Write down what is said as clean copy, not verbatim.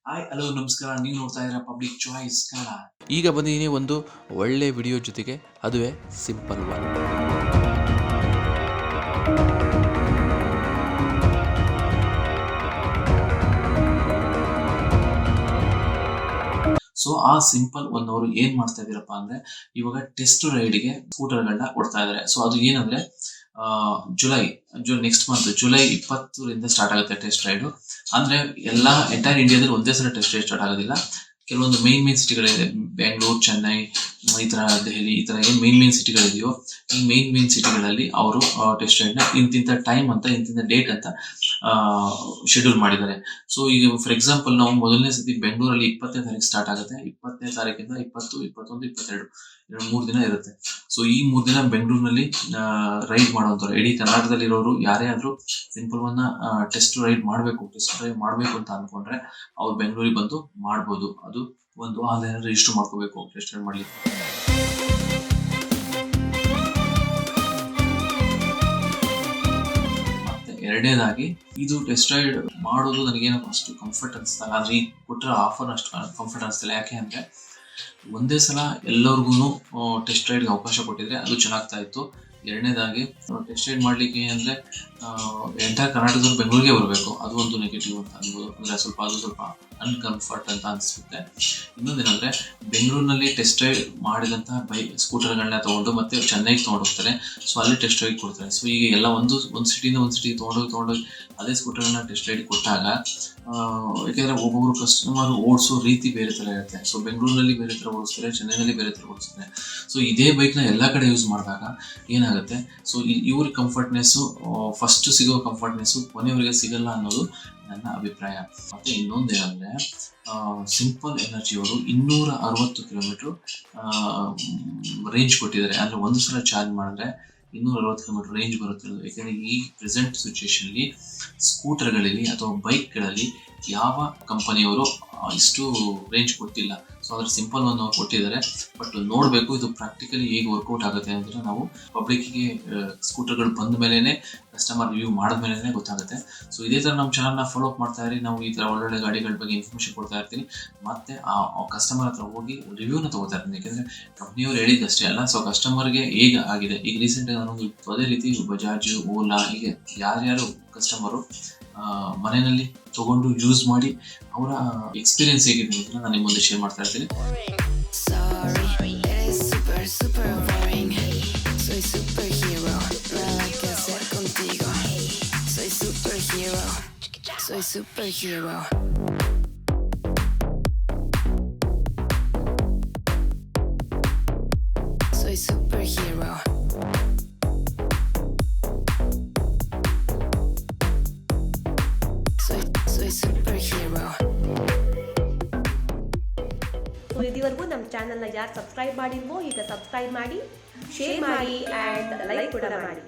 Hi hello ನಮಸ್ಕಾರ. ನೀವು ನೋಡ್ತಾ ಇದ್ದೀರಾ ಪಬ್ಲಿಕ್ ಚಾಯ್ಸ್ ಕನ್ನಡ. ಈಗ ಬಂದಿದ್ದೀನಿ ಒಂದು ಒಳ್ಳೆ ವಿಡಿಯೋ ಜೊತೆಗೆ, ಅದುವೇ ಸಿಂಪಲ್ ಒನ್. ಸೊ ಆ ಸಿಂಪಲ್ ಒನ್ ಅವರು ಏನ್ ಮಾಡ್ತಾ ಇದ್ದೀರಪ್ಪ ಅಂದ್ರೆ, ಇವಾಗ ಟೆಸ್ಟ್ ರೈಡ್ಗೆ ಸ್ಕೂಟರ್ಗಳನ್ನ ಕೊಡ್ತಾ ಇದಾರೆ. ಸೊ ಅದು ಏನಂದ್ರೆ ಜುಲೈ ನೆಕ್ಸ್ಟ್ ಮಂತ್ ಜುಲೈ 20ರಿಂದ ಸ್ಟಾರ್ಟ್ ಆಗುತ್ತೆ ಟೆಸ್ಟ್ ರೈಡ್. ಅಂದ್ರೆ ಎಲ್ಲಾ ಎಂಟೈರ್ ಇಂಡಿಯಾದಲ್ಲಿ ಒಂದೇ ಸಲ ಟೆಸ್ಟ್ ರೈಡ್ ಸ್ಟಾರ್ಟ್ ಆಗೋದಿಲ್ಲ. ಕೆಲವೊಂದು ಮೇನ್ ಸಿಟಿಗಳಿದೆ, ಬೆಂಗಳೂರು, ಚೆನ್ನೈ, ಈ ತರ ದೆಹಲಿ, ಈ ತರ ಏನ್ ಮೇನ್ ಸಿಟಿಗಳಿದೆಯೋ, ಈ ಮೇನ್ ಸಿಟಿಗಳಲ್ಲಿ ಅವರು ಟೆಸ್ಟ್ ರೈಡ್ ನ ಇಂತಿಂತ ಟೈಮ್ ಅಂತ, ಇಂತಿಂತ ಡೇಟ್ ಅಂತ ಶೆಡ್ಯೂಲ್ ಮಾಡಿದ್ದಾರೆ. ಸೊ ಈಗ ಫಾರ್ ಎಕ್ಸಾಂಪಲ್ ನಾವು ಮೊದಲನೇ ಸತಿ ಬೆಂಗಳೂರಲ್ಲಿ 20ನೇ ತಾರೀಕು ಸ್ಟಾರ್ಟ್ ಆಗುತ್ತೆ. 20ನೇ ತಾರೀಕಿಂದ 20, 21, 22 3 ದಿನ ಇರುತ್ತೆ. ಸೊ ಈ 3 ದಿನ ಬೆಂಗಳೂರಿನಲ್ಲಿ ರೈಡ್ ಮಾಡುವಂತವ್ರು, ಇಡೀ ಕರ್ನಾಟಕದಲ್ಲಿರೋರು ಯಾರೇ ಆದ್ರೂ ಸಿಂಪಲ್ ಒನ್ ಟೆಸ್ಟ್ ಡ್ರೈವ್ ಮಾಡ್ಬೇಕು ಅಂತ ಅನ್ಕೊಂಡ್ರೆ ಅವ್ರು ಬೆಂಗಳೂರಿಗೆ ಬಂದು ಮಾಡ್ಬೋದು. ಅದು ಒಂದು ಆನ್ಲೈನ್ ರಿಜಿಸ್ಟರ್ ಮಾಡ್ಕೋಬೇಕು ಟೆಸ್ಟ್ ರೈಡ್ ಮಾಡ್ಲಿಕ್ಕೆ. ಮತ್ತೆ ಎರಡನೇದಾಗಿ ಇದು ಟೆಸ್ಟ್ ರೈಡ್ ಮಾಡೋದು ನನಗೇನೋ ಅಷ್ಟು ಕಂಫರ್ಟ್ ಅನಿಸ್ತಲ್ಲ. ಆದ್ರೆ ಈಗ ಕೊಟ್ಟರೆ ಆಫರ್ ಅಷ್ಟು ಕಂಫರ್ಟ್ ಅನಿಸ್ತಲ್ಲ. ಯಾಕೆ ಅಂದ್ರೆ ಒಂದೇ ಸಲ ಎಲ್ಲರಿಗೂ ಟೆಸ್ಟ್ ರೈಡ್ಗೆ ಅವಕಾಶ ಕೊಟ್ಟಿದ್ರೆ ಅದು ಚೆನ್ನಾಗ್ತಾ ಇತ್ತು. ಎರಡನೇದಾಗಿ ಟೆಸ್ಟ್ ರೈಡ್ ಮಾಡ್ಲಿಕ್ಕೆ ಅಂದ್ರೆ ಎಂಟೈರ್ ಕರ್ನಾಟಕದವ್ರು ಬೆಂಗಳೂರಿಗೆ ಬರಬೇಕು. ಅದು ಒಂದು ನೆಗೆಟಿವ್ ಅಂತ ಅನ್ಬೋದು. ಅಂದ್ರೆ ಸ್ವಲ್ಪ ಅನ್ಕಂಫರ್ಟ್ ಅಂತ ಅನ್ಸುತ್ತೆ. ಇನ್ನೊಂದೇನಂದ್ರೆ ಬೆಂಗಳೂರಿನಲ್ಲಿ ಟೆಸ್ಟ್ ರೈಡ್ ಮಾಡಿದಂತಹ ಸ್ಕೂಟರ್ಗಳನ್ನ ತಗೊಂಡು ಮತ್ತೆ ಚೆನ್ನೈಗೆ ತಗೊಂಡು ಹೋಗ್ತಾರೆ. ಸೊ ಅಲ್ಲಿ ಟೆಸ್ಟ್ ರೈಡ್ ಕೊಡ್ತಾರೆ. ಸೊ ಈಗ ಎಲ್ಲ ಒಂದು ಸಿಟಿಯಿಂದ ಒಂದು ಸಿಟಿಗೆ ತಗೊಂಡೋಗಿ ಅದೇ ಸ್ಕೂಟರ್ಗಳನ್ನ ಟೆಸ್ಟ್ ರೈಡ್ ಕೊಟ್ಟಾಗ ಯಾಕೆಂದ್ರೆ ಒಬ್ಬೊಬ್ರು ಕಸ್ಟಮರ್ ಓಡಿಸೋ ರೀತಿ ಬೇರೆ ತರ ಇರುತ್ತೆ. ಸೊ ಬೆಂಗಳೂರಿನಲ್ಲಿ ಬೇರೆ ತರ ಓಡಿಸ್ತಾರೆ, ಚೆನ್ನೈನಲ್ಲಿ ಬೇರೆ ತರ ಓಡಿಸ್ತಾರೆ. ಸೊ ಇದೇ ಬೈಕ್ನ ಎಲ್ಲಾ ಕಡೆ ಯೂಸ್ ಮಾಡಿದಾಗ ಏನಾಗುತ್ತೆ, ಸೊ ಇವ್ರ ಕಂಫರ್ಟ್ನೆಸ್ ಫಸ್ಟ್ ಸಿಗೋ ಕಂಫರ್ಟ್ನೆಸ್ ಕೊನೆಯವರಿಗೆ ಸಿಗಲ್ಲ ಅನ್ನೋದು ನನ್ನ ಅಭಿಪ್ರಾಯ. ಮತ್ತೆ ಇನ್ನೊಂದೇನಂದ್ರೆ ಸಿಂಪಲ್ ಎನರ್ಜಿ ಅವರು 260 ಕಿಲೋಮೀಟರ್ ರೇಂಜ್ ಕೊಟ್ಟಿದ್ದಾರೆ. ಅಂದ್ರೆ ಒಂದು ಸಲ ಚಾರ್ಜ್ ಮಾಡಿದ್ರೆ 260 ಕಿಲೋಮೀಟರ್ ರೇಂಜ್ ಬರುತ್ತೆ. ಯಾಕಂದ್ರೆ ಈ ಪ್ರೆಸೆಂಟ್ ಸಿಚುವೇಶನ್ಲಿ ಸ್ಕೂಟರ್ಗಳಲ್ಲಿ ಅಥವಾ ಬೈಕ್ಗಳಲ್ಲಿ ಯಾವ ಕಂಪನಿಯವರು ಇಷ್ಟು ರೇಂಜ್ ಕೊಟ್ಟಿಲ್ಲ. ಸೊ ಅದ್ರ ಸಿಂಪಲ್ ಒನ್ ನಾವು ಕೊಟ್ಟಿದ್ದಾರೆ. ಬಟ್ ನೋಡಬೇಕು ಇದು ಪ್ರಾಕ್ಟಿಕಲಿ ಹೇಗೆ ವರ್ಕೌಟ್ ಆಗುತ್ತೆ ಅಂದ್ರೆ ನಾವು ಪಬ್ಲಿಕ್ಗೆ ಸ್ಕೂಟರ್ಗಳು ಬಂದ ಮೇಲೆನೆ, ಕಸ್ಟಮರ್ ರಿವ್ಯೂ ಮಾಡಿದ್ಮೇಲೆ ಗೊತ್ತಾಗುತ್ತೆ. ಸೊ ಇದೇ ತರ ನಮ್ಮ ಚಾನಲ್ನ ಫಾಲೋ ಅಪ್ ಮಾಡ್ತಾ ಇರಿ. ನಾವು ಈ ತರ ಒಳ್ಳೊಳ್ಳೆ ಗಾಡಿಗಳ ಬಗ್ಗೆ ಇನ್ಫಾರ್ಮೇಶನ್ ಕೊಡ್ತಾ ಇರ್ತೀನಿ. ಮತ್ತೆ ಆ ಕಸ್ಟಮರ್ ಹತ್ರ ಹೋಗಿ ರಿವ್ಯೂನ ತಗೋತಾ ಇರ್ತೀನಿ. ಯಾಕಂದ್ರೆ ಕಂಪ್ನಿಯವ್ರು ಹೇಳಿದ್ದಷ್ಟೇ ಅಲ್ಲ, ಸೊ ಕಸ್ಟಮರ್ಗೆ ಹೇಗೆ ಆಗಿದೆ. ಈಗ ರೀಸೆಂಟ್ ಆಗಿ ನಾನು ಅದೇ ರೀತಿ ಬಜಾಜ್, ಓಲಾ, ಹೀಗೆ ಯಾರ್ಯಾರು ಕಸ್ಟಮರು ಮನೆಯಲ್ಲಿ ತಗೊಂಡು ಯೂಸ್ ಮಾಡಿ ಅವರ ಎಕ್ಸ್ಪೀರಿಯನ್ಸ್ ಹೇಗಿದೆ ಅಂತ ನಾನು ನಿಮ್ಮ ಮುಂದೆ ಶೇರ್ ಮಾಡ್ತಾ ಇರ್ತೀನಿ. Soy superhero. Soy superhero. Soy superhero. ಇದುವರೆಗೂ ನಮ್ಮ ಚಾನಲ್ನ ಯಾರು ಸಬ್ಸ್ಕ್ರೈಬ್ ಮಾಡಿಲ್ವೋ ಈಗ ಸಬ್ಸ್ಕ್ರೈಬ್ ಮಾಡಿ, ಶೇರ್ ಮಾಡಿ ಆ್ಯಂಡ್ ಲೈಕ್ ಕೂಡ ಮಾಡಿ.